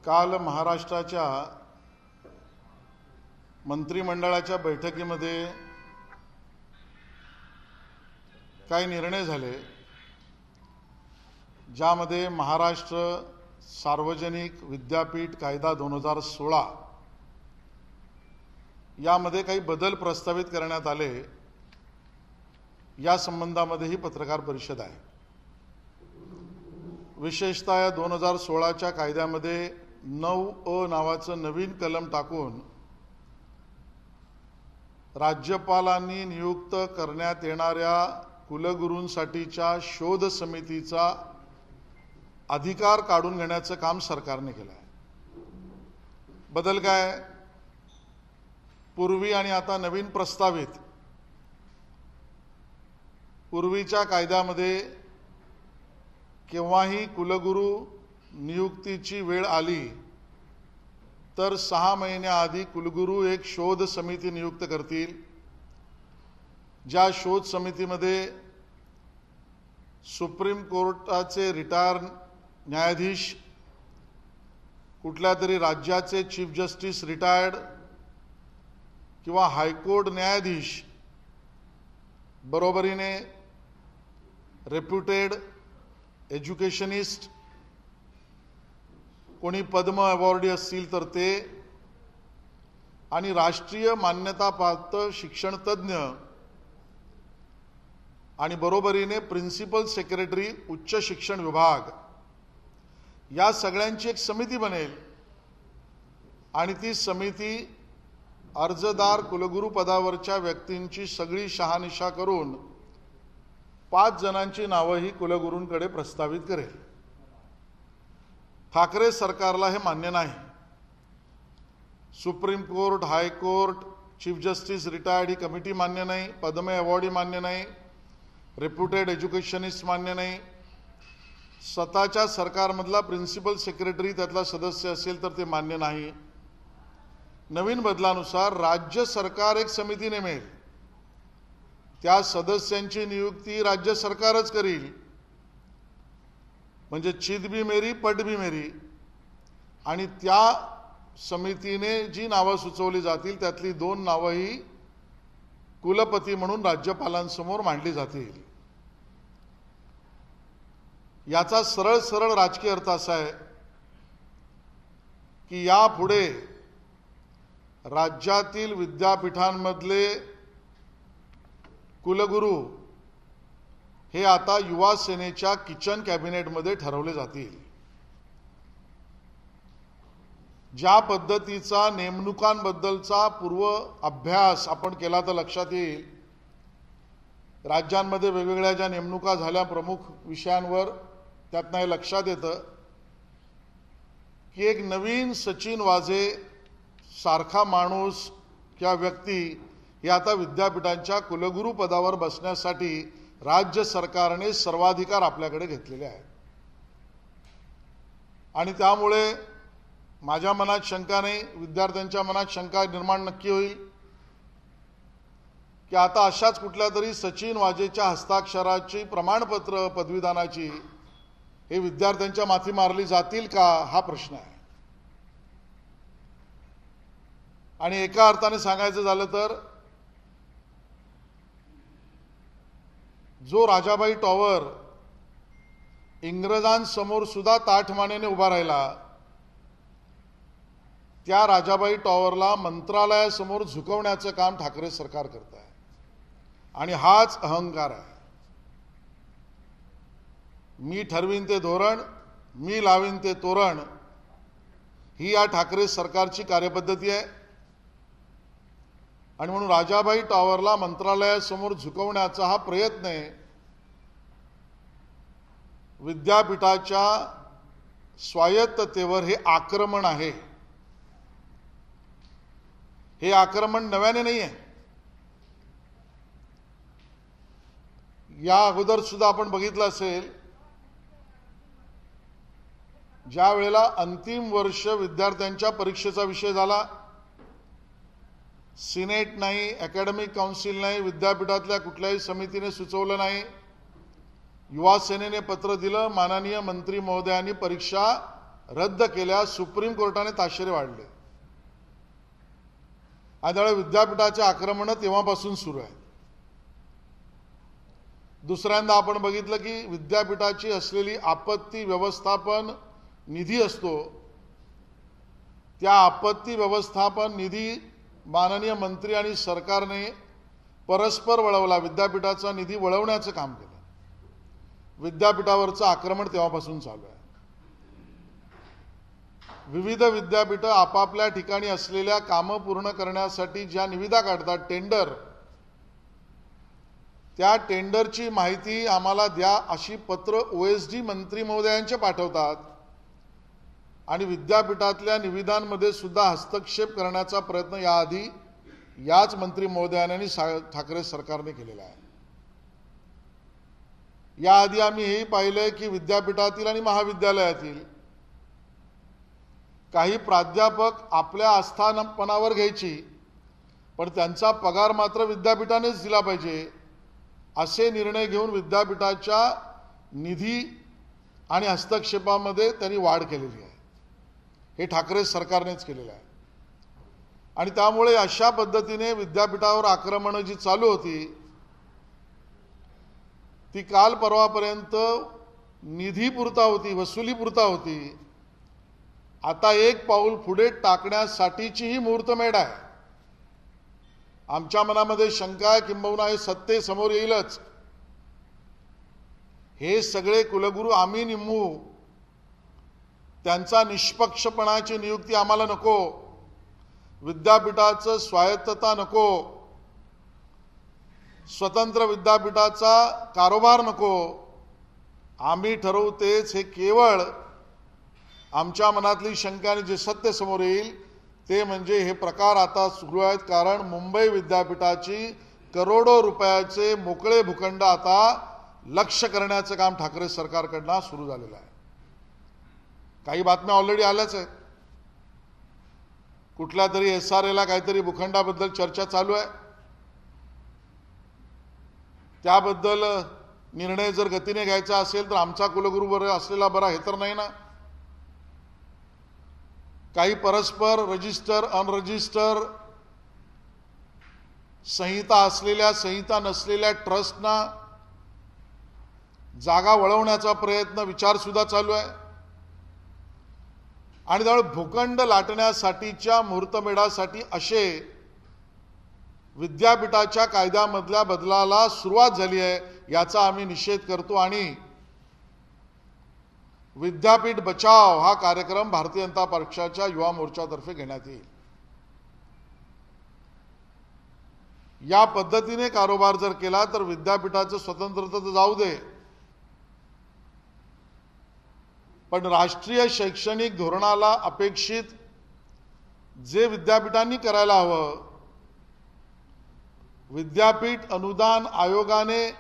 काल महाराष्ट्राच्या मंत्रिमंडळाच्या बैठकीमध्ये काही निर्णय झाले, ज्यामध्ये महाराष्ट्र सार्वजनिक विद्यापीठ कायदा 2016 यामध्ये काही बदल प्रस्तावित करण्यात आले। या संबंधामध्ये ही पत्रकार परिषद आहे। विशेषतः 2016च्या कायद्यामध्ये 9A नावाचं नवीन कलम टाकून राज्यपालांनी नियुक्त करण्यात येणाऱ्या कुलगुरूंसाठीच्या शोध समितीचा अधिकार काढून घेण्याचं काम सरकारने केलं आहे। बदल काय? पूर्वी आणि आता नवीन प्रस्तावित पूर्वीच्या कायद्यामध्ये केव्हाही कुलगुरू नियुक्तीची वेळ आली तर 6 महिन्याआधी कुलगुरू एक शोध समिती नियुक्त करतील। ज्या शोध समितीमध्ये सुप्रीम कोर्टाचे रिटायर न्यायाधीश, कुठल्या तरी राज्याचे चीफ जस्टिस रिटायर्ड किंवा हायकोर्ट न्यायाधीश, बरोबरीने रेप्युटेड एज्युकेशनिस्ट, कोणी पद्म अवॉर्डी असतील तर ते, आणि राष्ट्रीय मान्यताप्राप्त शिक्षण तज्ञ, आणि बरोबरीने प्रिन्सिपल सेक्रेटरी उच्च शिक्षण विभाग, या सगळ्यांची एक समिती बनेल। आणि ती समिती अर्जदार कुलगुरू पदावरच्या व्यक्तींची सगळी शहानिशा करून 5 जणांची नावं ही कुलगुरूंकडे प्रस्तावित करेल। ठाकरे सरकारला हे मान्य नाही। Supreme court, high court, chief justice retired ही कमिटी मान्य नाही, पद्म अवॉर्डी मान्य नाही, रेप्युटेड एज्युकेशनिस्ट मान्य नाही, स्वतःच्या सरकारमधला प्रिन्सिपल सेक्रेटरी त्यातला सदस्य असेल तर ते मान्य नाही। नवीन बदलानुसार राज्य सरकार एक समिती नेमेल, त्या सदस्यांची नियुक्ती राज्य सरकारच करील। म्हणजे चित भी मेरी पट भी मेरी। आणि त्या समितीने जी नावं सुचवली जातील त्यातली 2 नावं ही कुलपती म्हणून राज्यपालांसमोर मांडली जातील। याचा सरळ राजकीय अर्थ असा आहे की यापुढे राज्यातील विद्यापीठांमधले कुलगुरू हे आता युवा सेनेच्या किचन कॅबिनेटमध्ये ठरवले जातील। ज्या पद्धतीचा नेमणुकांबद्दलचा पूर्व अभ्यास आपण केला तर लक्षात येईल, राज्यांमध्ये वेगवेगळ्या ज्या नेमणुका झाल्या प्रमुख विषयांवर, त्यातनं हे लक्षात येतं की एक नवीन सचिन वाझे सारखा माणूस किंवा व्यक्ती हे आता विद्यापीठांच्या कुलगुरू पदावर बसण्यासाठी राज्य सरकारने सर्वाधिकार आपल्याकडे घेतलेले आहेत। आणि त्यामुळे माझ्या मनात शंका नाही, विद्यार्थ्यांच्या मनात शंका निर्माण नक्की होईल की आता अशाच कुठल्या तरी सचिन वाझेच्या हस्ताक्षराची प्रमाणपत्र पदवीदानाची हे विद्यार्थ्यांच्या माथी मारली जातील का, हा प्रश्न आहे। आणि एका अर्थाने सांगायचं झालं तर जो राजाबाई टॉवर इंग्रजांसमोर सुद्धा ताठमानेने उभा राहिला, त्या राजाबाई टॉवरला मंत्रालयासमोर झुकवण्याचं काम ठाकरे सरकार करत आहे। आणि हाच अहंकार आहे। मी ठरवीन ते धोरण, मी लावीन ते तोरण, ही या ठाकरे सरकारची कार्यपद्धती आहे। आणि म्हणून राजाबाई टॉवरला मंत्रालयासमोर झुकवण्याचा हा प्रयत्न आहे, विद्यापीठाच्या स्वायत्ततेवर हे आक्रमण आहे। हे आक्रमण नव्याने नाही आहे। या अगोदर सुद्धा आपण बघितलं असेल, ज्या वेळेला अंतिम वर्ष विद्यार्थ्यांच्या परीक्षेचा विषय झाला, सिनेट नाही, अकॅडमिक काउन्सिल नाही, विद्यापीठातल्या कुठल्याही समितीने सुचवलं नाही, युवा सेनेने पत्र दिलं, माननीय मंत्री महोदयांनी परीक्षा रद्द केल्यास सुप्रीम कोर्टाने ताशेरे वाढले आणि त्यामुळे विद्यापीठाचे आक्रमण तेव्हापासून सुरू आहे. दुसऱ्यांदा आपण बघितलं की विद्यापीठाची असलेली आपत्ती व्यवस्थापन निधी असतो, त्या आपत्ती व्यवस्थापन निधी माननीय मंत्री आणि सरकारने परस्पर वळवला, विद्यापीठाचा निधी वळवण्याचं काम केलं. विद्यापीठावरचं आक्रमण तेव्हापासून चालू आहे. विविध विद्यापीठं आपापल्या ठिकाणी असलेल्या कामं पूर्ण करण्यासाठी ज्या निविदा काढतात, टेंडर, त्या टेंडरची माहिती आम्हाला द्या अशी पत्र OSD मंत्री महोदयांचे पाठवतात आणि विद्यापीठातल्या निविदांमध्ये सुद्धा हस्तक्षेप करण्याचा प्रयत्न याआधी याच मंत्री महोदयांनी ठाकरे सरकारने केलेला आहे. याआधी आम्ही हेही पाहिलंय की विद्यापीठातील आणि महाविद्यालयातील काही प्राध्यापक आपल्या आस्थापनावर घ्यायची, पण त्यांचा पगार मात्र विद्यापीठानेच दिला पाहिजे असे निर्णय घेऊन विद्यापीठाच्या निधी आणि हस्तक्षेपामध्ये त्यांनी वाढ केलेली आहे. हे ठाकरे सरकारनेच केलेलं आहे. आणि त्यामुळे अशा पद्धतीने विद्यापीठावर आक्रमणं जी चालू होती ती काल परवापर्यंत निधीपुरता होती, वसुलीपुरता होती. आता एक पाऊल पुढे टाकण्यासाठीची ही मुहूर्तमेढ आहे. आमच्या मनामध्ये शंका आहे, किंबहुना हे सत्य समोर येईलच. हे सगळे कुलगुरू आम्ही निमू, त्यांचा निष्पक्षपणाची नियुक्ती आम्हाला नको, विद्यापीठाचं स्वायत्तता नको, स्वतंत्र विद्यापीठाचा कारोबार नको. आम्ही ठरवू तेच. हे केवळ आमच्या मनातली शंका आणि जे सत्य समोर येईल ते म्हणजे हे प्रकार आता सुरू आहेत. कारण मुंबई विद्यापीठाची करोडो रुपयाचे मोकळे भूखंड आता लक्ष्य करण्याचं काम ठाकरे सरकारकडनं सुरू झालेलं आहे. काही बातम्या ऑलरेडी आल्याच आहेत. कुठल्या तरी SRAला काहीतरी भूखंडाबद्दल चर्चा चालू आहे. त्याबद्दल निर्णय जर गतीने घ्यायचा असेल तर आमचा कुलगुरू बरं असलेला बरा, हे तर नाही ना. काही परस्पर रजिस्टर, अनरजिस्टर, संहिता असलेल्या, संहिता नसलेल्या ट्रस्टना जागा वळवण्याचा प्रयत्न, विचार सुद्धा चालू आहे. आणि त्यामुळे भूखंड लाटण्यासाठीच्या मुहूर्तमेढासाठी असे विद्यापीठाच्या कायद्यामधल्या बदलाला सुरुवात झाली आहे. याचा आम्ही निषेध करतो आणि विद्यापीठ बचाव हा कार्यक्रम भारतीय जनता पक्षाच्या युवा मोर्चातर्फे घेण्यात येईल. या पद्धतीने कारोबार जर केला तर विद्यापीठाचं स्वतंत्रता तर जाऊ दे, पण राष्ट्रीय शैक्षणिक धोरणाला अपेक्षित जे विद्यापीठांनी करायला हवं, विद्यापीठ अनुदान आयोगाने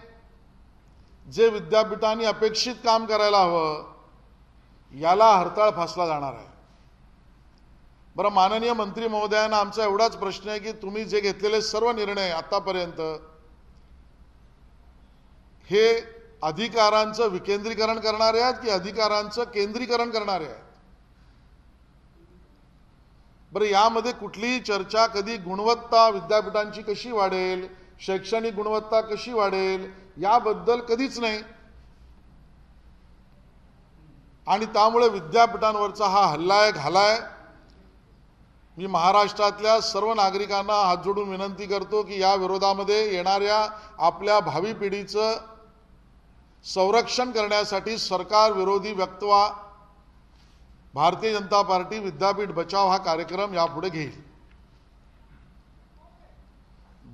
जे विद्यापीठांनी अपेक्षित काम करायला हवं, याला हरताळ फासला जाणार आहे. बरं, माननीय मंत्री महोदयांना आमचा एवढाच प्रश्न आहे की तुम्ही जे घेतलेले सर्व निर्णय आतापर्यंत हे अधिकारांचं विकेंद्रीकरण करणारे आहेत की अधिकारांचं केंद्रीकरण करणारे आहेत? बरं, यामध्ये कुठलीही चर्चा कधी गुणवत्ता विद्यापीठांची कशी वाढेल, शैक्षणिक गुणवत्ता कशी वाढेल याबद्दल कधीच नाही. आणि त्यामुळे विद्यापीठांवरचा हा हल्ला आहे, घाला आहे. मी महाराष्ट्रातल्या सर्व नागरिकांना हात जोडून विनंती करतो की या विरोधामध्ये येणाऱ्या आपल्या भावी पिढीचं संरक्षण करण्यासाठी सरकार विरोधी वक्तव्य भारतीय जनता पार्टी विद्यापीठ बचाव हा कार्यक्रम यापुढे घेईल.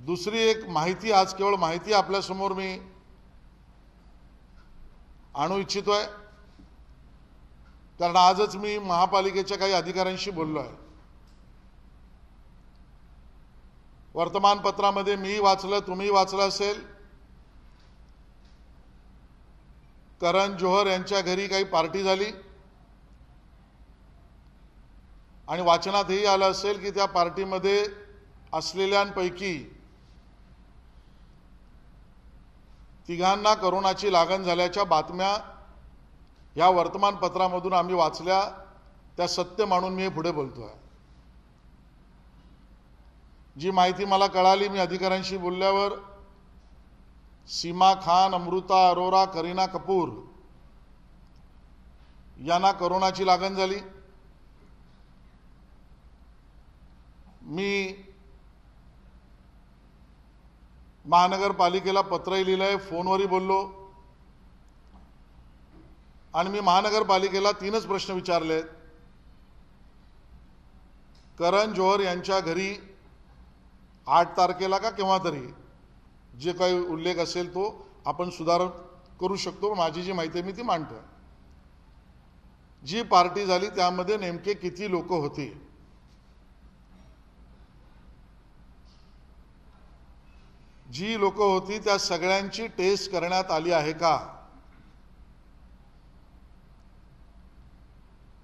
दुसरी एक माहिती, आज केवळ माहिती आपल्यासमोर मी आणू इच्छितोय, कारण आजच मी महापालिकेच्या काही अधिकाऱ्यांशी बोललो आहे. वर्तमानपत्रामध्ये मी वाचलं, तुम्ही वाचलं असेल, करण जोहर यांच्या घरी काही पार्टी झाली आणि वाचनात हेही आलं असेल की त्या पार्टीमध्ये असलेल्यांपैकी तिघांना कोरोनाची लागण झाल्याच्या बातम्या या वर्तमानपत्रामधून आम्ही वाचल्या त्या सत्य मानून मी हे पुढे बोलतोय। जी माहिती मला कळाली, मी अधिकाऱ्यांशी बोलल्यावर सीमा खान, अमृता अरोरा, करीना कपूर यांना कोरोनाची लागण झाली। मी महानगरपालिकेला पत्रही लिहिलंय, फोनवरही बोललो आणि मी महानगरपालिकेला 3च प्रश्न विचारले। करण जोहर यांच्या घरी 8 तारखेला का केव्हा तरी जे काही उल्लेख असेल तो आपण सुधारणा करू शकतो। माझी जी माहिती मी ती मांडतोय। जी पार्टी झाली त्यामध्ये नेमके किती लोक होते, जी लोक होती त्या सगळ्यांची टेस्ट करण्यात आली आहे का?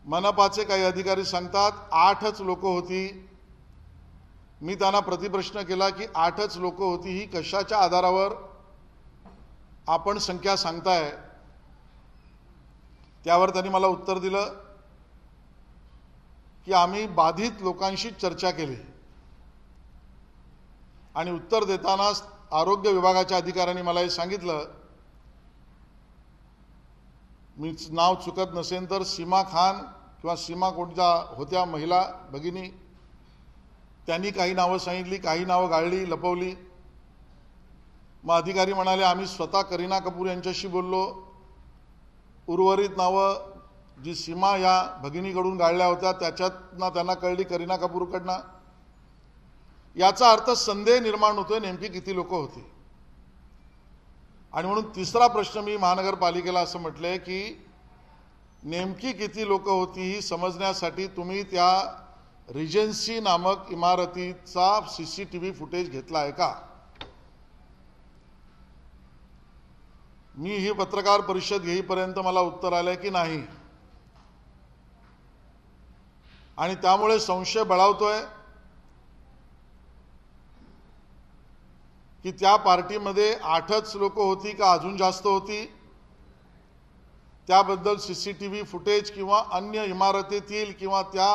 मनपाचे काही अधिकारी सांगतात 8च लोक होती। मी त्यांना प्रतिप्रश्न केला की 8च लोक होती, ही कशाच्या आधारावर आपण संख्या सांगताय? त्यावर त्यांनी मला उत्तर दिलं की आम्ही बाधित लोकांशी चर्चा केली आणि उत्तर देताना आरोग्य विभागाच्या अधिकाऱ्यांनी मला हे सांगितलं, मी नाव चुकत नसेल तर सीमा खान किंवा सीमा कोणत्या होत्या महिला भगिनी, त्यांनी काही नावं सांगितली, काही नावं गाळली, लपवली। मग अधिकारी म्हणाले आम्ही स्वतः करीना कपूर यांच्याशी बोललो, उर्वरित नावं जी सीमा या भगिनीकडून गाळल्या होत्या त्याच्यातनं त्यांना कळली करीना कपूरकडनं। याचा अर्थ संदेह निर्माण होतोय नेमकी किती लोक होती। आणि म्हणून 3रा प्रश्न मी महानगरपालिकेला असं म्हटलंय की नेमकी किती लोक होती ही समजण्यासाठी तुम्ही त्या रिजन्सी नामक इमारतीचा सीसीटीव्ही फुटेज घेतला आहे का? मी ही पत्रकार परिषद घेईपर्यंत मला उत्तर आलंय की नाही आणि त्यामुळे संशय बळावतोय की त्या पार्टीमध्ये 8च लोक होती का अजून जास्त होती? त्याबद्दल सीसीटीव्ही फुटेज किंवा अन्य इमारतीतील किंवा त्या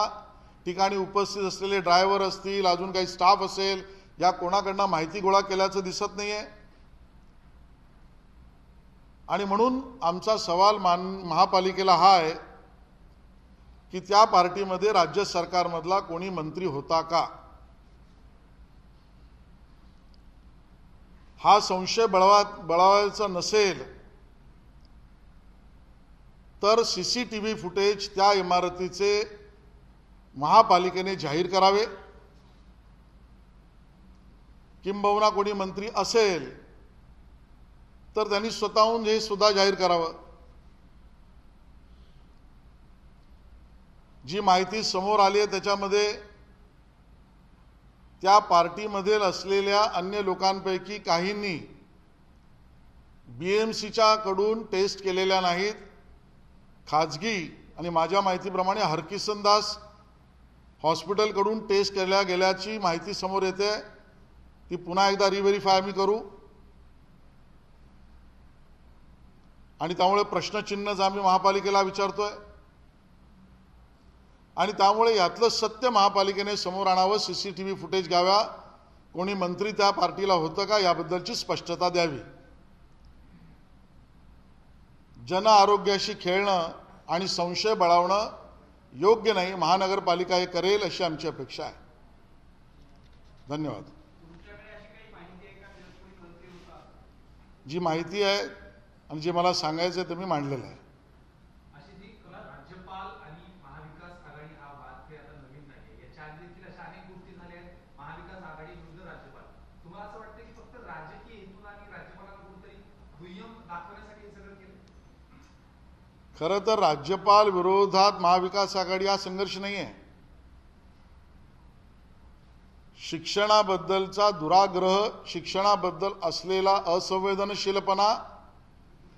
ठिकाणी उपस्थित असलेले ड्रायव्हर असतील, अजून काही स्टाफ असेल, या कोणाकडनं माहिती गोळा केल्याचं दिसत नाहीये। आणि म्हणून आमचा सवाल महापालिकेला हा आहे की त्या पार्टीमध्ये राज्य सरकारमधला कोणी मंत्री होता का? हा संशय बळावायचा नसेल तर सीसीटीव्ही फुटेज त्या इमारतीचे महापालिकेने जाहीर करावे, किंबहुना कोणी मंत्री असेल तर त्यांनी स्वतःहून हे सुद्धा जाहीर करावं। जी माहिती समोर आली आहे त्याच्यामध्ये त्या पार्टीमध्ये असलेल्या अन्य लोकांपैकी काहींनी बीएमसीच्या कडून टेस्ट केलेल्या नाहीत, खाजगी आणि माझ्या माहितीप्रमाणे हरकिसनदास हॉस्पिटलकडून टेस्ट केल्या गेल्याची माहिती समोर येते। ती पुन्हा एकदा रिव्हेरिफाय आम्ही करू आणि त्यामुळे प्रश्नचिन्ह आम्ही महापालिकेला विचारतोय आणि त्यामुळे यातलं सत्य महापालिकेने समोर आणावं, सीसीटीव्ही फुटेज घ्याव्या, कोणी मंत्री त्या पार्टीला होतं का याबद्दलची स्पष्टता द्यावी। जन आरोग्याशी खेळणं आणि संशय बळावणं योग्य नाही। महानगरपालिका हे करेल अशी आमची अपेक्षा आहे। धन्यवाद। जी माहिती आहे आणि जे मला सांगायचं आहे ते मी मांडलेलं आहे। राज्यपाल आणि महाविकास आघाडी हा वाद आता नवीन नाही, याच्या आधी देखील अशा अनेक गोष्टी झाल्या आहेत, महाविकास आघाडी विरुद्ध राज्यपाल। तुम्हाला असं वाटतं की फक्त राजकीय हेतून आणि राज्यपालांना कुठेतरी दुय्यम दाखवण्यासाठी हे सगळं केलं? खरं तर राज्यपाल विरोधात महाविकास आघाडी हा संघर्ष नाही आहे। शिक्षणाबद्दलचा दुराग्रह, शिक्षणाबद्दल असलेला असंवेदनशीलपणा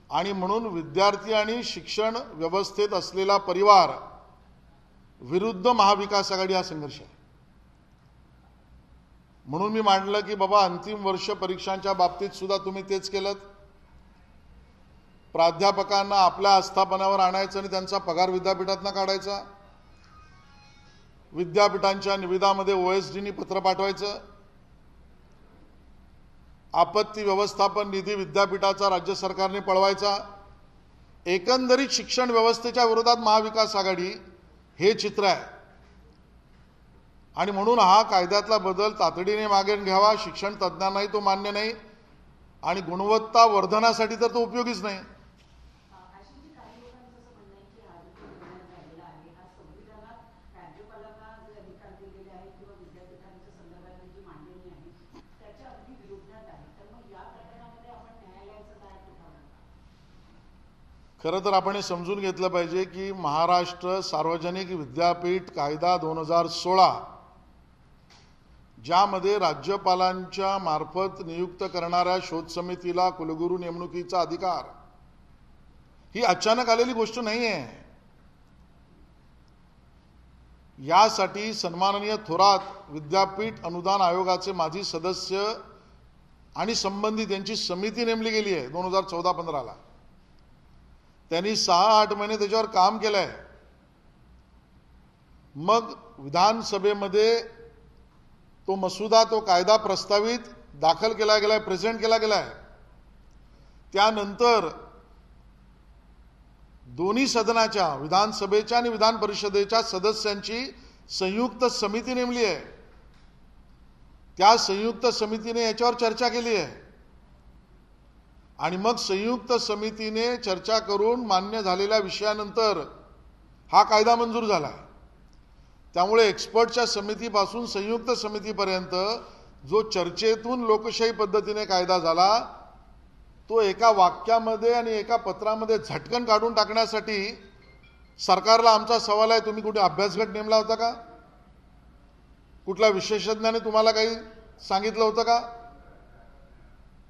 आणि म्हणून विद्यार्थी आणि शिक्षण व्यवस्थेत असलेला परिवार विरुद्ध महाविकास आघाडी हा संघर्ष आहे। म्हणून मी मांडलं की बाबा अंतिम वर्ष परीक्षांच्या बाबतीत सुद्धा तुम्ही तेच केलं, प्राध्यापकांना आपल्या आस्थापनावर आणायचं आणि त्यांचा पगार विद्यापीठातून काढायचा, विद्यापीठांच्या निविदामध्ये OSDनी पत्र पाठवायचं, आपत्ती व्यवस्थापन निधी विद्यापीठाचा राज्य सरकारने पळवायचा, एकंदरीत शिक्षण व्यवस्थेच्या विरोधात महाविकास आघाडी हे चित्र आहे. आणि म्हणून हा कायद्यातला बदल तातडीने मागे घ्यावा. शिक्षण तज्ज्ञांनाही तो मान्य नाही आणि गुणवत्ता वर्धनासाठी तर तो उपयोगीच नाही. खरं तर आपण हे समजून घेतलं पाहिजे की महाराष्ट्र सार्वजनिक विद्यापीठ कायदा 2016 ज्यामध्ये राज्यपालांच्या मार्फत नियुक्त करणाऱ्या शोध समितीला कुलगुरू नेमणुकीचा अधिकार ही अचानक आलेली गोष्ट नाही आहे. यासाठी सन्माननीय थोरात विद्यापीठ अनुदान आयोगाचे माजी सदस्य आणि संबंधित यांची समिती नेमली गेली आहे 2014-15ला. त्यांनी 6-8 महिने त्याच्यावर काम केलंय. मग विधानसभेमध्ये तो मसुदा, तो कायदा प्रस्तावित दाखल केला गेलाय, प्रेझेंट केला गेलाय. त्यानंतर दोन्ही सदनाच्या, विधानसभेच्या आणि विधान परिषदेच्या सदस्यांची संयुक्त समिती नेमली आहे. त्या संयुक्त समितीने याच्यावर चर्चा केली आहे आणि मग संयुक्त समितीने चर्चा करून मान्य झालेल्या विषयानंतर हा कायदा मंजूर झाला. त्यामुळे एक्सपर्टच्या समितीपासून संयुक्त समितीपर्यंत जो चर्चेतून लोकशाही पद्धतीने कायदा झाला तो एका वाक्यामध्ये आणि एका पत्रामध्ये झटकन काढून टाकण्यासाठी सरकारला आमचा सवाल आहे, तुम्ही कुठे अभ्यासगट नेमला होता का? कुठल्या विशेषज्ञाने तुम्हाला काही सांगितलं होतं का?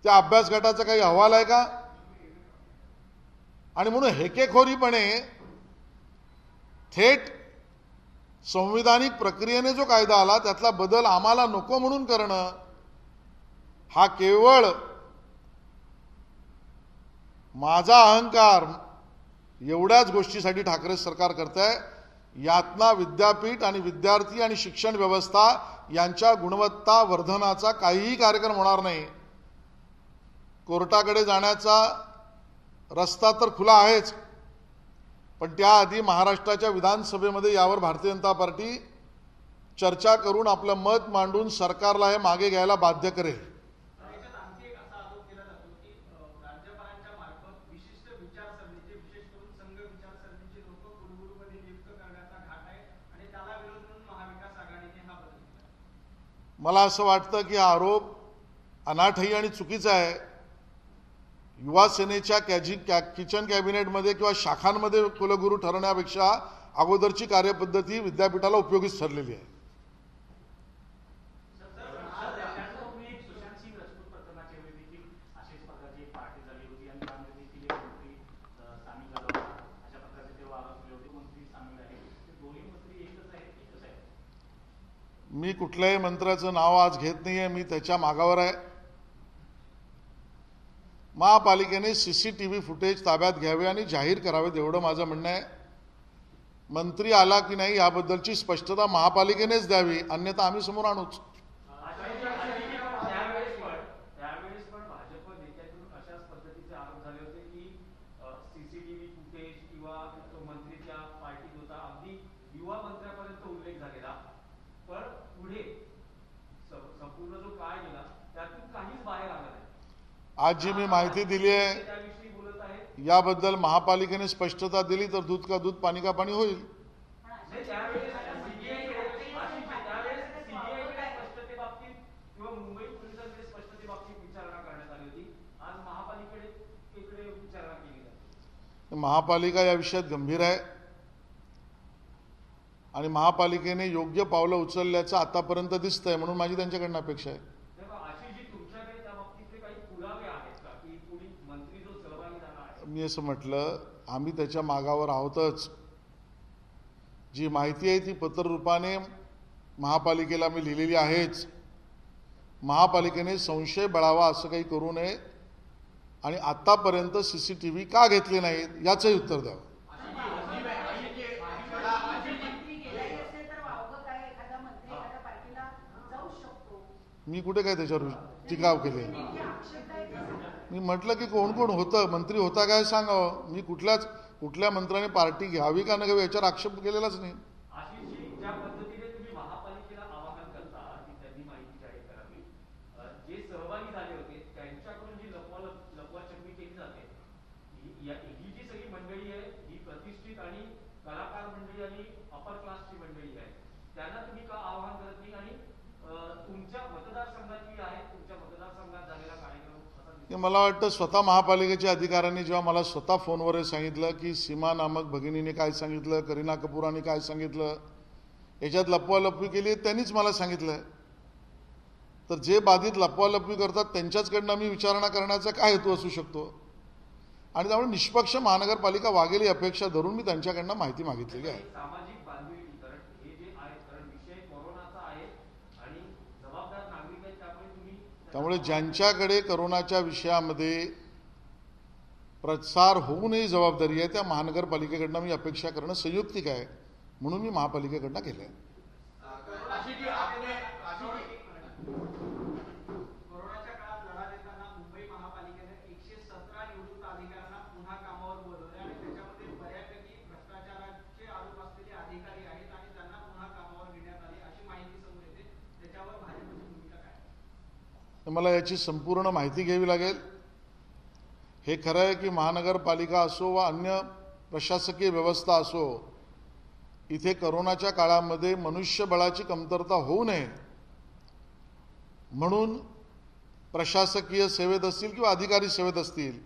त्या अभ्यास गटाचा काही अहवाल आहे का? आणि म्हणून हेकेखोरीपणे थेट संविधानिक प्रक्रियेने जो कायदा आला त्यातला बदल आम्हाला नको म्हणून करणं हा केवळ माझा अहंकार एवढ्याच गोष्टीसाठी ठाकरे सरकार करतंय. यातना विद्यापीठ आणि विद्यार्थी आणि शिक्षण व्यवस्था यांच्या गुणवत्ता वर्धनाचा काहीही कार्यक्रम होणार नाही. कोर्टाकडे जाण्याचा रस्ता तर खुला आहेच, पण त्याआधी महाराष्ट्राच्या विधानसभेमध्ये यावर भारतीय जनता पार्टी चर्चा करून आपलं मत मांडून सरकारला हे मागे घ्यायला बाध्य करेल. मला असं वाटतं की हा आरोप अनाठही आणि चुकीचा आहे. युवा सेनेच्या किचन कॅबिनेटमध्ये किंवा शाखांमध्ये कुलगुरू ठरवण्यापेक्षा अगोदरची कार्यपद्धती विद्यापीठाला उपयोगीच ठरलेली आहे. मी कुठल्याही मंत्र्याचं नाव आज घेत नाहीये, मी त्याच्या मागावर आहे. महापालिकेने CCTV फुटेज ताब्यात घ्यावे आणि जाहीर करावेत एवढं माझं म्हणणं आहे. मंत्री आला की नाही याबद्दलची स्पष्टता महापालिकेनेच द्यावी, अन्यथा आम्ही समोर आणूच. आज जी मी माहिती दिली आहे याबद्दल महापालिकेने स्पष्टता दिली तर दूध का दूध पाणी का पाणी होईल. महापालिका या विषयात गंभीर आहे आणि महापालिकेने योग्य पावलं उचलल्याचं आतापर्यंत दिसतंय, म्हणून माझी त्यांच्याकडनं अपेक्षा आहे. मी असं म्हटलं, आम्ही त्याच्या मागावर आहोतच. जी माहिती आहे ती पत्ररूपाने महापालिकेला मी लिहिलेली आहेच. महापालिकेने संशय बळावा असं काही करू नये आणि आतापर्यंत CCTV का घेतले नाहीत याचंही उत्तर द्यावं. मी कुठे काय त्याच्यावर टीका केली? मी म्हटलं की कोण कोण होतं, मंत्री होता काय सांगावं. मी कुठल्या मंत्र्याने पार्टी घ्यावी का नव्हे याच्यावर आक्षेप केलेलाच नाही. आशिषजी, ज्या पद्धतीने तुम्ही महापालिकेला आवाहन करता की त्यांनी माहिती जाहीर करावी, जे सहभागी झाले होते त्यांच्याकडून जी लपवाछपवी केली जाते, ही जी सगळी मंडळी आहे ही प्रतिष्ठित आणि कलाकार मंडळी आणि अपर क्लासची मंडळी आहे, त्यांना तुम्ही का आवाहन करत नाही? आणि तुमच्या मतदारसंघाची आहे, तुमच्या मतदारसंघात झालेला कार्यक्रम असा दिसतो. मला वाटतं स्वतः महापालिकेच्या अधिकाऱ्यांनी जेव्हा मला स्वतः फोनवर सांगितलं की सीमा नामक भगिनीने काय सांगितलं, करीना कपूरांनी काय सांगितलं, याच्यात लपवालपवी केली, त्यांनीच मला सांगितलं. तर जे बाधित लपवालपवी करतात त्यांच्याचकडनं मी विचारणा करण्याचा काय हेतू असू शकतो? आणि त्यामुळे निष्पक्ष महानगरपालिका वागेल ही अपेक्षा धरून मी त्यांच्याकडनं माहिती मागितलेली आहे. सामाजिक बांधिलकी, कारण हे जे आहे, कारण विषय कोरोनाचा आहे आणि जबाबदार नागरिक आहेत, त्यामुळे ज्यांच्याकडे करोनाच्या विषयामध्ये प्रसार होऊ नये जबाबदारी आहे त्या महानगरपालिकेकडनं मी अपेक्षा करणं संयुक्तिक आहे, म्हणून मी महापालिकेकडनं केलं आहे. कोरोनाच्या काळात लढा देताना मुंबई महापालिकेने 117 निवृत्त अधिकाऱ्यांना पुन्हा कामावर बोलवले आणि त्याच्यामध्ये बऱ्यापैकी भ्रष्टाचाराचे आरोप असलेले अधिकारी आहेत आणि त्यांना पुन्हा कामावर घेण्यात आले अशी माहिती समोर येते. त्याच्यावर भाजपची भूमिका काय? मला याची संपूर्ण माहिती घ्यावी लागेल. हे खरं आहे की महानगरपालिका असो वा अन्य प्रशासकीय व्यवस्था असो, इथे करोनाच्या काळामध्ये मनुष्यबळाची कमतरता होऊ नये म्हणून प्रशासकीय सेवेत असतील किंवा अधिकारी सेवेत असतील,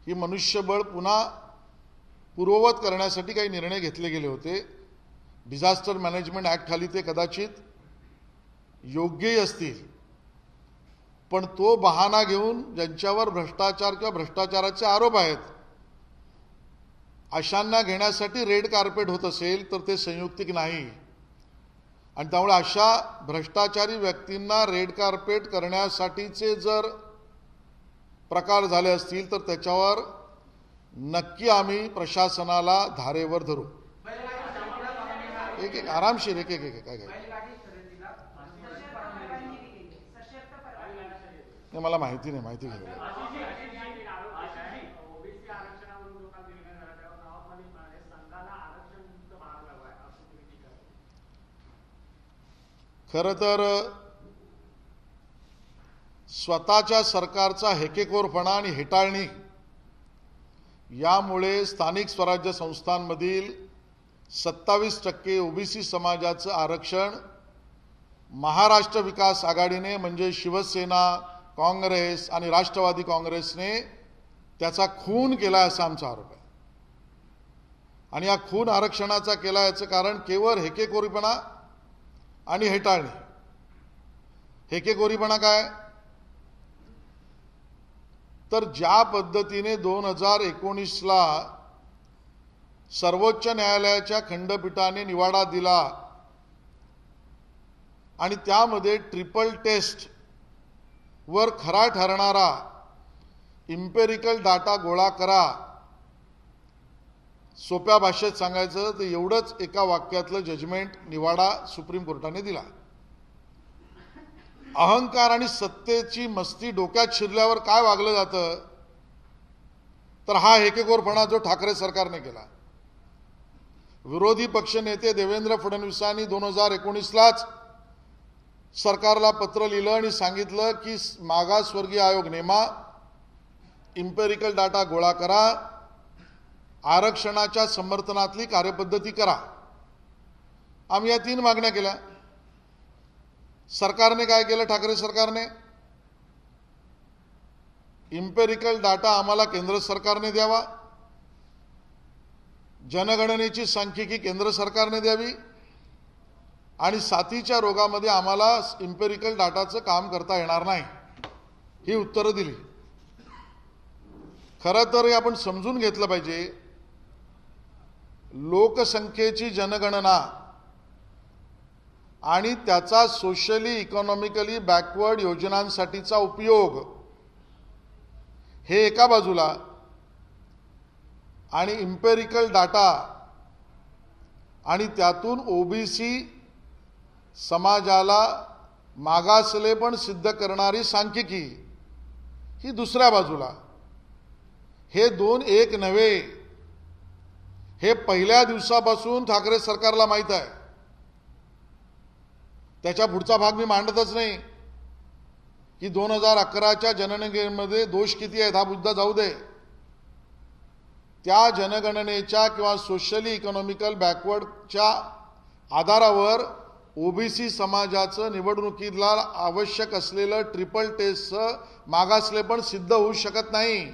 ही मनुष्यबळ पुन्हा पूर्ववत करण्यासाठी काही निर्णय घेतले गेले होते. डिझास्टर मॅनेजमेंट ॲक्ट खाली ते कदाचित योग्यही असतील, पण तो बहाणा घेऊन ज्यांच्यावर भ्रष्टाचार किंवा भ्रष्टाचाराचे आरोप आहेत अशांना घेण्यासाठी रेड कार्पेट होत असेल तर ते संयुक्तिक नाही. आणि त्यामुळे अशा भ्रष्टाचारी व्यक्तींना रेड कार्पेट करण्यासाठीचे जर प्रकार झाले असतील तर त्याच्यावर नक्की आम्ही प्रशासनाला धारेवर धरू. एक आरामशीर एक एक एक काय काय मला माहिती नाही, माहिती घ्यावी. खरं तर स्वतःच्या सरकारचा हेकेखोरपणा आणि हेटाळणी यामुळे स्थानिक स्वराज्य संस्थांमधील 27% ओबीसी समाजाचं आरक्षण महाराष्ट्र विकास आघाडीने म्हणजे शिवसेना, काँग्रेस आणि राष्ट्रवादी काँग्रेसने त्याचा खून केला असा आमचा आरोप आहे. आणि या खून आरक्षणाचा केला याचं कारण केवळ हेकेखोरीपणा आणि हेटाळणी. हेकेखोरीपणा काय तर ज्या पद्धतीने 2019ला सर्वोच्च न्यायालयाच्या खंडपीठाने निवाडा दिला आणि त्यामध्ये ट्रिपल टेस्ट वर खरा ठरणारा इम्पेरिकल डाटा गोळा करा, सोप्या भाषेत सांगायचं तर एवढंच एका वाक्यातलं जजमेंट निवाडा सुप्रीम कोर्टाने दिला. अहंकार आणि सत्तेची मस्ती डोक्यात शिरल्यावर काय वागलं जातं तर हा हेकेखोरपणा जो ठाकरे सरकारने केला. विरोधी पक्षनेते देवेंद्र फडणवीसांनी 2019लाच सरकारला पत्र लिहिलं आणि सांगितलं की मागासवर्गीय आयोग नेमा, इम्पेरिकल डाटा गोळा करा, आरक्षणाच्या समर्थनातली कार्यपद्धती करा. आम्ही या 3 मागण्या केल्या. सरकारने काय केलं? ठाकरे सरकारने इम्पेरिकल डाटा आम्हाला केंद्र सरकारने द्यावा, जनगणनेची सांख्यिकी केंद्र सरकारने द्यावी आणि साथीच्या रोगामध्ये आम्हाला इम्पेरिकल डाटाचं काम करता येणार नाही, ही उत्तरं दिली. खरं तर आपण समजून घेतलं पाहिजे, लोकसंख्येची जनगणना आणि त्याचा सोशली इकॉनॉमिकली बॅकवर्ड योजनांसाठीचा उपयोग हे एका बाजूला आणि इम्पेरिकल डाटा आणि त्यातून ओबीसी समाजाला मागासलेपण सिद्ध करणारी सांख्यिकी ही दुसऱ्या बाजूला. हे दोन एक नव्हे. हे पहिल्या दिवसापासून ठाकरे सरकारला माहीत आहे. त्याच्या पुढचा भाग मी मांडतच नाही की 2011च्या जनगणनेमध्ये दोष किती आहेत हा मुद्दा जाऊ दे. त्या जनगणनेच्या किंवा सोशली इकॉनॉमिकल बॅकवर्डच्या आधारावर ओबीसी समाजाचं निवडणुकीला आवश्यक असलेलं ट्रिपल टेस्टचं मागासलेपण सिद्ध होऊ शकत नाही.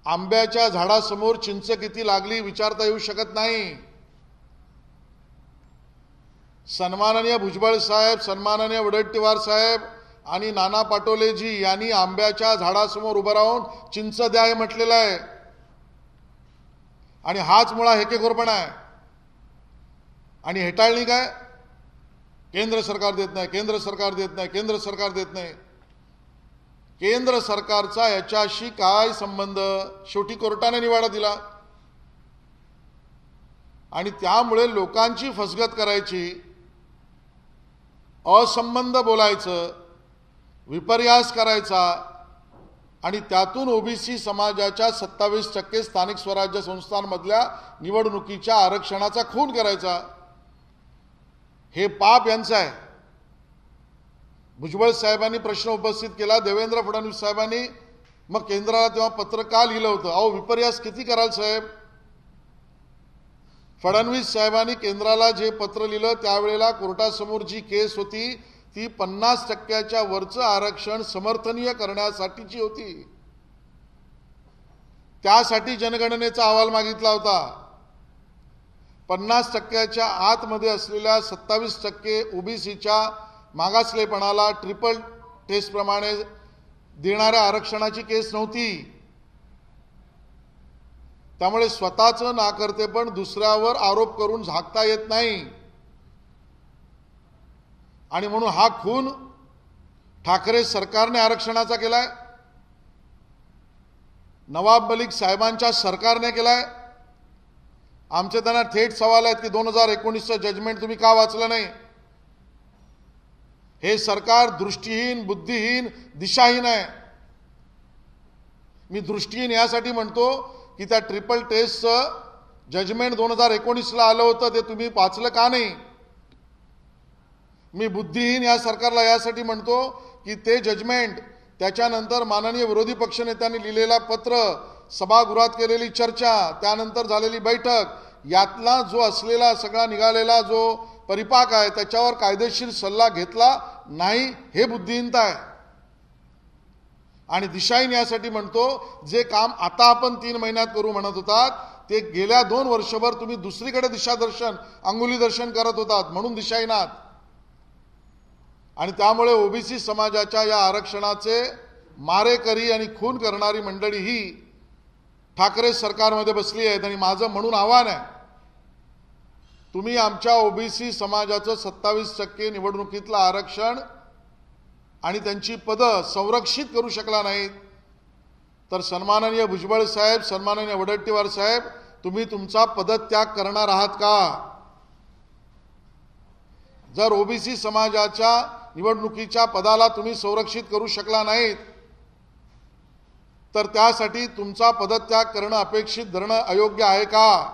आंब्याच्या झाडासमोर चिंच किती लागली विचारता येऊ शकत नाही. सन्माननीय भुजबळ साहेब, सन्माननीय वडेट्टीवार साहेब आणि नाना पाटोलेजी यांनी आंब्याच्या झाडासमोर उभं राहून चिंच द्या हे म्हटलेलं आहे. आणि हाच मुळा हेकेखोरपणा आहे. आणि हेटाळणी काय? केंद्र सरकार देत नाही, केंद्र सरकार देत नाही, केंद्र सरकार देत नाही. केंद्र सरकारचा याच्याशी काय संबंध? शेवटी कोर्टाने निवाडा दिला. आणि त्यामुळे लोकांची फसगत करायची, असंबंध बोलायचं, विपर्यास करायचा आणि त्यातून ओबीसी समाजाच्या 27% स्थानिक स्वराज्य संस्थांमधल्या निवडणुकीच्या आरक्षणाचा खून करायचा, हे पाप यांचं आहे. भुजबळ साहेबांनी प्रश्न उपस्थित केला, देवेंद्र फडणवीस साहेबांनी मग केंद्राला तेव्हा पत्र का लिहिलं होतं? अहो विपर्यास किती कराल साहेब? फडणवीस साहेबांनी केंद्राला जे पत्र लिहिलं त्यावेळेला कोर्टासमोर जी केस होती ती 50% वरचं आरक्षण समर्थनीय करण्यासाठीची होती. त्यासाठी जनगणनेचा अहवाल मागितला होता. 50% आतमध्ये असलेल्या 27% ओबीसीच्या मागासलेपणाला ट्रिपल टेस्ट प्रमाणे देणाऱ्या आरक्षणाची केस नव्हती. त्यामुळे स्वतःचं नाकर्तेपण दुसऱ्यावर आरोप करून झाकता येत नाही. आणि म्हणून हा खून ठाकरे सरकारने आरक्षणाचा केलाय, नवाब मलिक साहेबांच्या सरकारने केलाय. आमचे त्यांना थेट सवाल आहेत की 2019चं जजमेंट तुम्ही का वाचलं नाही? हे सरकार दृष्टीहीन, बुद्धिहीन, दिशाहीन आहे. मी दृष्टीहीन यासाठी म्हणतो की त्या ट्रिपल टेस्टचं जजमेंट 2019ला आलं होतं ते तुम्ही वाचलं का नाही? मी बुद्धिहीन या सरकारला यासाठी म्हणतो की ते जजमेंट, त्याच्यानंतर माननीय विरोधी पक्षनेत्यांनी लिहिलेला पत्र, सभागृहात केलेली चर्चा, त्यानंतर झालेली बैठक, यातला जो असलेला सगळा निघालेला जो परिपाक आहे त्याच्यावर कायदेशीर सल्ला घेतला नाही, हे बुद्धिहीनता आहे. आणि दिशाहीन यासाठी म्हणतो, जे काम आता आपण 3 महिन्यात करू म्हणत होतात ते गेल्या 2 वर्षभर तुम्ही दुसरीकडे दिशादर्शन, अंगुली दर्शन करत होतात, म्हणून दिशाहीन आहात. आणि त्यामुळे ओबीसी समाजाच्या या आरक्षणाचे मारेकरी आणि खून करणारी मंडळी ही ठाकरे सरकारमध्ये बसली आहेत. आणि माझं म्हणून आव्हान आहे, तुम्ही आमच्या ओबीसी समाजाचं 27% निवडणुकीतलं आरक्षण आणि त्यांची पदं संरक्षित करू शकला नाहीत तर सन्माननीय भुजबळ साहेब, सन्माननीय वडेट्टीवार साहेब, तुम्ही तुमचा पदत्याग करणार आहात का? जर ओबीसी समाजाच्या निवडणुकीच्या पदाला तुम्ही संरक्षित करू शकला नाहीत तर त्यासाठी तुमचा पदत्याग करणं अपेक्षित धरणं अयोग्य आहे का?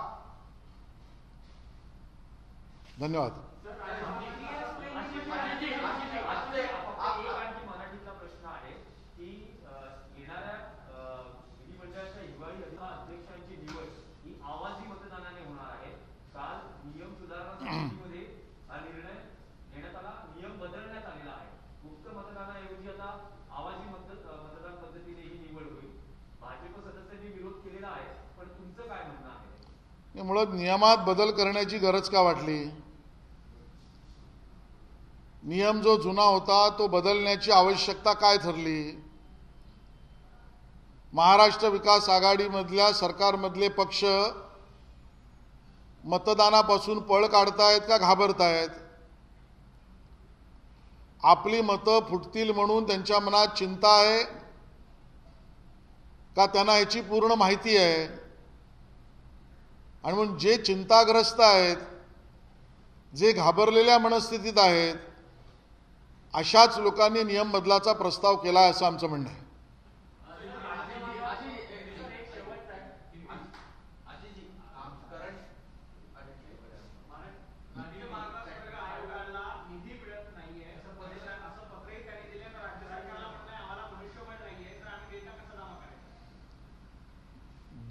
धन्यवाद. मुळात नियमात बदल करण्याची गरज का वाटली? नियम जो जुना होता तो बदलण्याची आवश्यकता काय ठरली? महाराष्ट्र विकास आघाडीमधल्या सरकारमधले पक्ष मतदानापासून पळ काढतायत का घाबरतायत? आपली मतं फुटतील म्हणून त्यांच्या मनात चिंता आहे का त्यांना याची पूर्ण माहिती आहे? आणि म्हणून जे चिंताग्रस्त आहेत, जे घाबरलेल्या मनस्थितीत आहेत, अशाच लोकांनी नियम बदलाचा प्रस्ताव केला आहे असं आमचं म्हणणं आहे.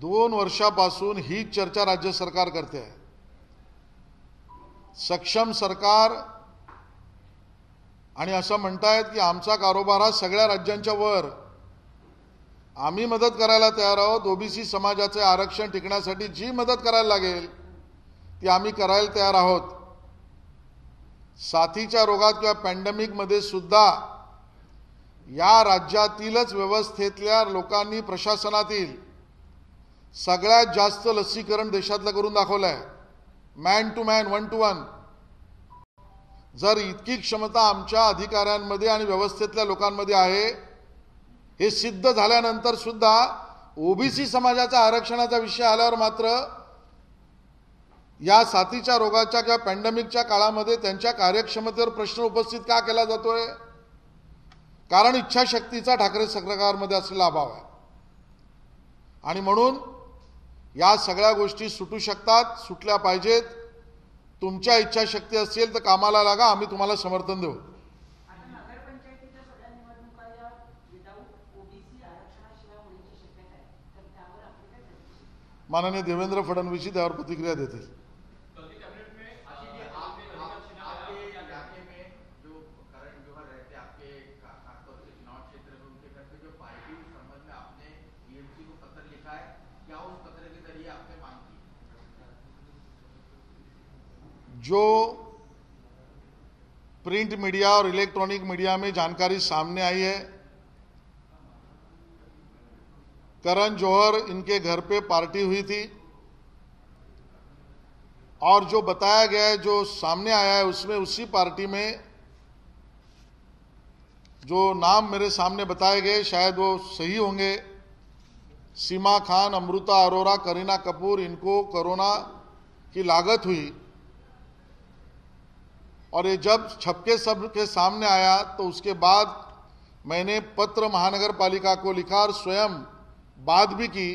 दोन वर्षापासून ही चर्चा राज्य सरकार करते आहे. सक्षम सरकार आणि असं म्हणतायत की आमचा कारोबार हा सगळ्या राज्यांच्या वर, आम्ही मदत करायला तयार आहोत. ओबीसी समाजाचे आरक्षण टिकण्यासाठी जी मदत करायला लागेल ती आम्ही करायला तयार आहोत. साथीच्या रोगात किंवा पॅन्डेमिकमध्ये सुद्धा या राज्यातीलच व्यवस्थेतल्या लोकांनी, प्रशासनातील सगळ्यात जास्त लसीकरण देशातलं करून दाखवलं आहे. Man to man, 1 to 1. जर इतकी क्षमता आमच्या अधिकाऱ्यांमध्ये आणि व्यवस्थेतल्या लोकांमध्ये आहे, हे सिद्ध झाल्यानंतर सुद्धा ओबीसी समाजाच्या आरक्षणाचा विषय आल्यावर मात्र या साथीच्या रोगाच्या किंवा पॅन्डेमिकच्या काळामध्ये त्यांच्या कार्यक्षमतेवर प्रश्न उपस्थित का केला जातोय? कारण इच्छाशक्तीचा ठाकरे सरकारमध्ये असलेला अभाव आहे. आणि म्हणून या सगळ्या गोष्टी सुटू शकतात, सुटल्या पाहिजेत. तुमच्या इच्छाशक्ती असेल तर कामाला लागा, आम्ही तुम्हाला समर्थन देऊ. माननीय देवेंद्र फडणवीस त्यावर प्रतिक्रिया देतील. जो प्रिंट मीडिया और इलेक्ट्रॉनिक मीडिया में जानकारी सामने आई है, करण जौहर इनके घर पे पार्टी हुई थी और जो बताया गया है, जो सामने आया है, उसमें उसी पार्टी में जो नाम मेरे सामने बताए गए शायद वो सही होंगे. सीमा खान, अमृता अरोरा, करीना कपूर, इनको कोरोना की लागत हुई और ये जब छपके सबके सामने आया तो उसके बाद मैंने पत्र महानगर पालिका को लिखा और स्वयं बात भी की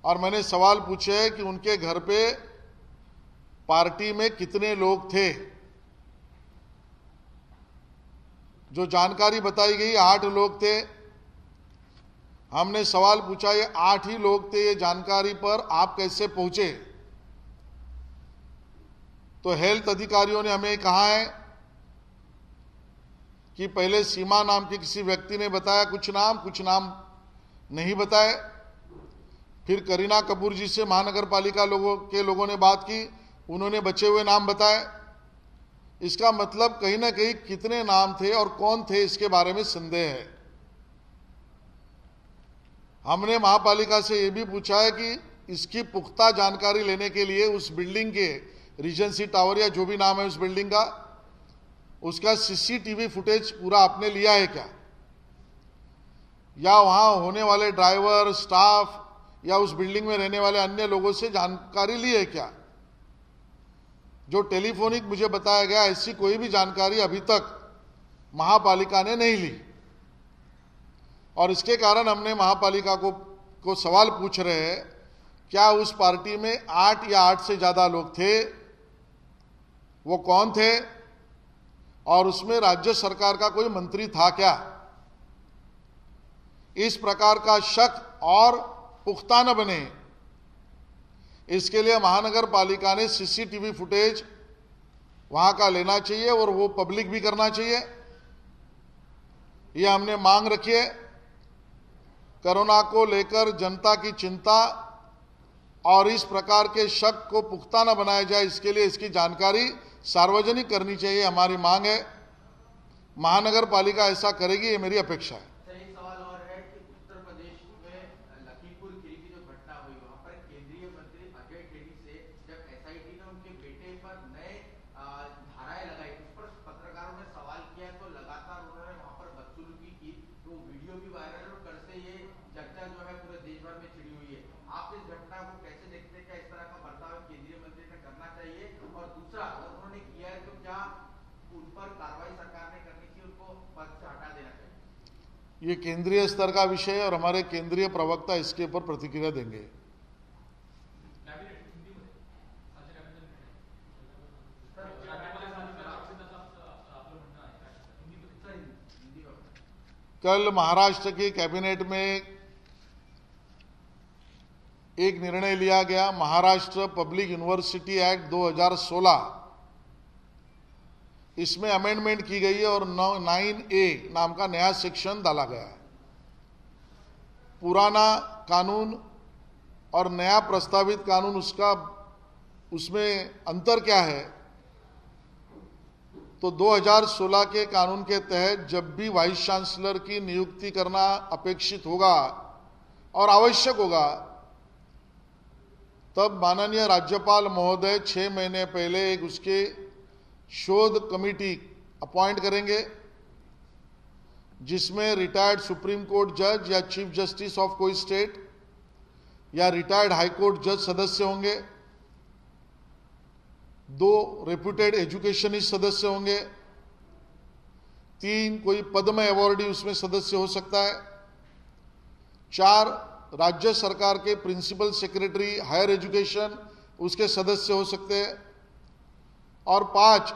और मैंने सवाल पूछे कि उनके घर पे पार्टी में कितने लोग थे. जो जानकारी बताई गई 8 लोग थे. हमने सवाल पूछा ये 8 ही लोग थे, ये जानकारी पर आप कैसे पहुंचे? तो हेल्थ अधिकारियों ने हमें कहा है कि पहले सीमा नाम के किसी व्यक्ति ने बताया कुछ नाम नहीं बताए. फिर करीना कपूर जी से महानगर पालिका लोगों ने बात की, उन्होंने बचे हुए नाम बताए. इसका मतलब कहीं ना कहीं कितने नाम थे और कौन थे इसके बारे में संदेह है. हमने महापालिका से यह भी पूछा है कि इसकी पुख्ता जानकारी लेने के लिए उस बिल्डिंग के रीजेंसी टावर या जो भी नाम है उस बिल्डिंग का, उसका सीसीटीवी फुटेज पूरा आपने लिया है क्या, या वहां होने वाले ड्राइवर, स्टाफ या उस बिल्डिंग में रहने वाले अन्य लोगों से जानकारी ली है क्या? जो टेलीफोनिक मुझे बताया गया, ऐसी कोई भी जानकारी अभी तक महापालिका ने नहीं ली. और इसके कारण हमने महापालिका को सवाल पूछ रहे हैं, क्या उस पार्टी में 8 या 8 से ज्यादा लोग थे? वो कौन थे? और उसमें राज्य सरकार का कोई मंत्री था क्या? इस प्रकार का शक और पुख्ता न बने, इसके लिए महानगर पालिका ने सीसीटीवी फुटेज वहां का लेना चाहिए और वो पब्लिक भी करना चाहिए. ये हमने मांग रखी है. कोरोना को लेकर जनता की चिंता और इस प्रकार के शक को पुख्ता न बनाया जाए, इसके लिए इसकी जानकारी सार्वजनिक करनी चाहिए, हमारी मांग है. महानगर पालिका ऐसा करेगी, ये मेरी अपेक्षा है. एक सवाल और है कि उत्तर प्रदेश में लखीमपुर खीरी की जो घटना हुई, वहां पर केंद्रीय मंत्री अजय टेली से जब एसआईटी ने उनके बेटे पर नए धाराएं लगाई, उस पर पत्रकारों ने सवाल किया तो लगातार उन्होंने वहां पर बदसलूकी की. तो वीडियो भी वायरल और कल से ये चर्चा जो है पूरे देश भर में छिड़ी हुई है. आप इस घटना को कैसे देखते हैं? क्या इस तरह का बर्ताव केंद्रीय मंत्री ने करना चाहिए? और दूसरा, अगर उन्होंने किया है तो क्या उन पर कार्रवाई सरकार ने ये केंद्रीय स्तर का विषय है और हमारे केंद्रीय प्रवक्ता इसके ऊपर प्रतिक्रिया देंगे। कल महाराष्ट्र की कैबिनेट में एक निर्णय लिया गया, महाराष्ट्र पब्लिक यूनिवर्सिटी एक्ट 2016, इसमें अमेंडमेंट की गई है और 9A नाम का नया सेक्शन डाला गया है। पुराना कानून और नया प्रस्तावित कानून उसमें अंतर क्या है? तो 2016 के कानून के तहत जब भी वाइस चांसलर की नियुक्ति करना अपेक्षित होगा और आवश्यक होगा, तब माननीय राज्यपाल महोदय 6 महीने पहले एक उसके शोध कमेटी अपॉइंट करेंगे, जिसमें रिटायर्ड सुप्रीम कोर्ट जज या चीफ जस्टिस ऑफ कोई स्टेट या रिटायर्ड हाई कोर्ट जज सदस्य होंगे, 2 रेप्यूटेड एजुकेशनिस्ट सदस्य होंगे, 3 कोई पद्म अवॉर्डी उसमें सदस्य हो सकता है, 4 राज्य सरकार के प्रिंसिपल सेक्रेटरी हायर एजुकेशन उसके सदस्य हो सकते हैं, और 5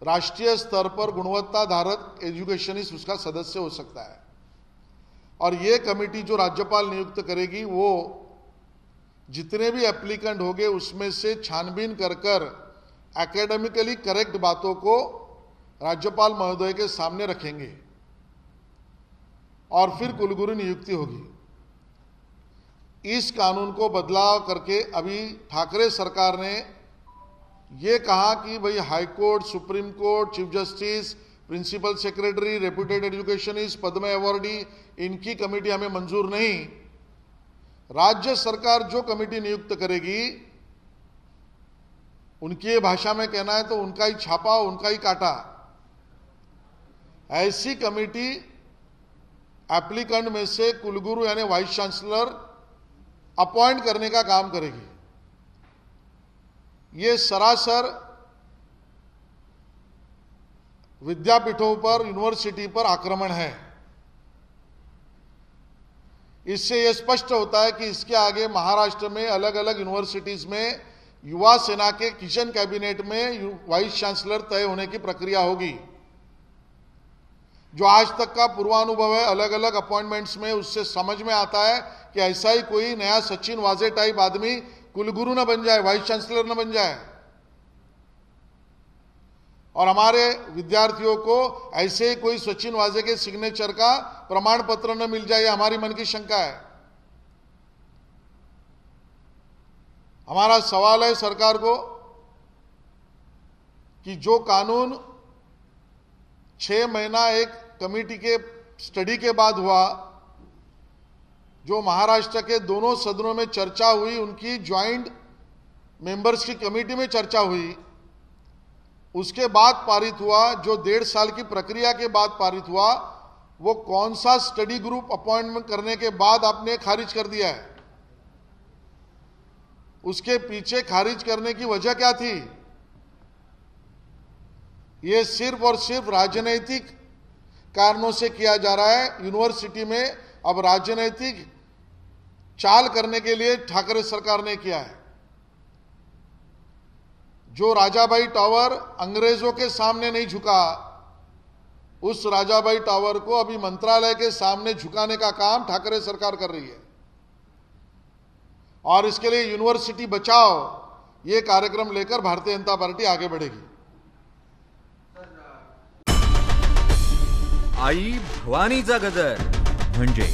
राष्ट्रीय स्तर पर गुणवत्ताधारक एजुकेशनिस्ट उसका सदस्य हो सकता है। और ये कमेटी जो राज्यपाल नियुक्त करेगी, वो जितने भी एप्लीकेंट होंगे उसमें से छानबीन कर कर एकेडमिकली करेक्ट बातों को राज्यपाल महोदय के सामने रखेंगे और फिर कुलगुरु नियुक्ति होगी। इस कानून को बदलाव करके अभी ठाकरे सरकार ने ये कहा कि भाई high court, supreme court, chief justice, principal secretary, reputed educationist, Padma awardee, इनकी कमेटी हमें मंजूर नहीं। राज्य सरकार जो कमेटी नियुक्त करेगी, उनकी भाषा में कहना है तो उनका ही छापा, उनका ही काटा। ऐसी कमेटी एप्लीकेंट में से कुलगुरु यानी वाइस चांसलर अपॉइंट करने का काम करेगी। ये सरासर विद्यापीठों पर, यूनिवर्सिटी पर आक्रमण है। इससे यह स्पष्ट होता है कि इसके आगे महाराष्ट्र में अलग अलग यूनिवर्सिटीज में युवा सेना के किचन कैबिनेट में वाइस चांसलर तय होने की प्रक्रिया होगी। जो आज तक का पूर्वानुभव है अलग अलग अपॉइंटमेंट्स में, उससे समझ में आता है कि ऐसा ही कोई नया सचिन वाजे टाइप आदमी कुलगुरु न बन जाए, वाइस चांसलर न बन जाए, और हमारे विद्यार्थियों को ऐसे ही कोई सचिन वाजे के सिग्नेचर का प्रमाण पत्र न मिल जाए, हमारी मन की शंका है। हमारा सवाल है सरकार को कि जो कानून 6 महीना एक कमेटी के स्टडी के बाद हुआ, जो महाराष्ट्र के दोनों सदनों में चर्चा हुई, उनकी ज्वाइंट मेंबर्स की कमेटी में चर्चा हुई, उसके बाद पारित हुआ, जो 1.5 साल की प्रक्रिया के बाद पारित हुआ, वो कौन सा स्टडी ग्रुप अपॉइंटमेंट करने के बाद आपने खारिज कर दिया है? उसके पीछे खारिज करने की वजह क्या थी? ये सिर्फ और सिर्फ राजनीतिक कारणों से किया जा रहा है। यूनिवर्सिटी में अब राजनीतिक चाल करने के लिए ठाकरे सरकार ने किया है। जो राजाबाई टावर अंग्रेजों के सामने नहीं झुका, उस राजाबाई टावर को अभी मंत्रालय के सामने झुकाने का काम ठाकरे सरकार कर रही है। और इसके लिए यूनिवर्सिटी बचाओ ये कार्यक्रम लेकर भारतीय जनता पार्टी आगे बढ़ेगी। आई भवानीचा गजर म्हणजे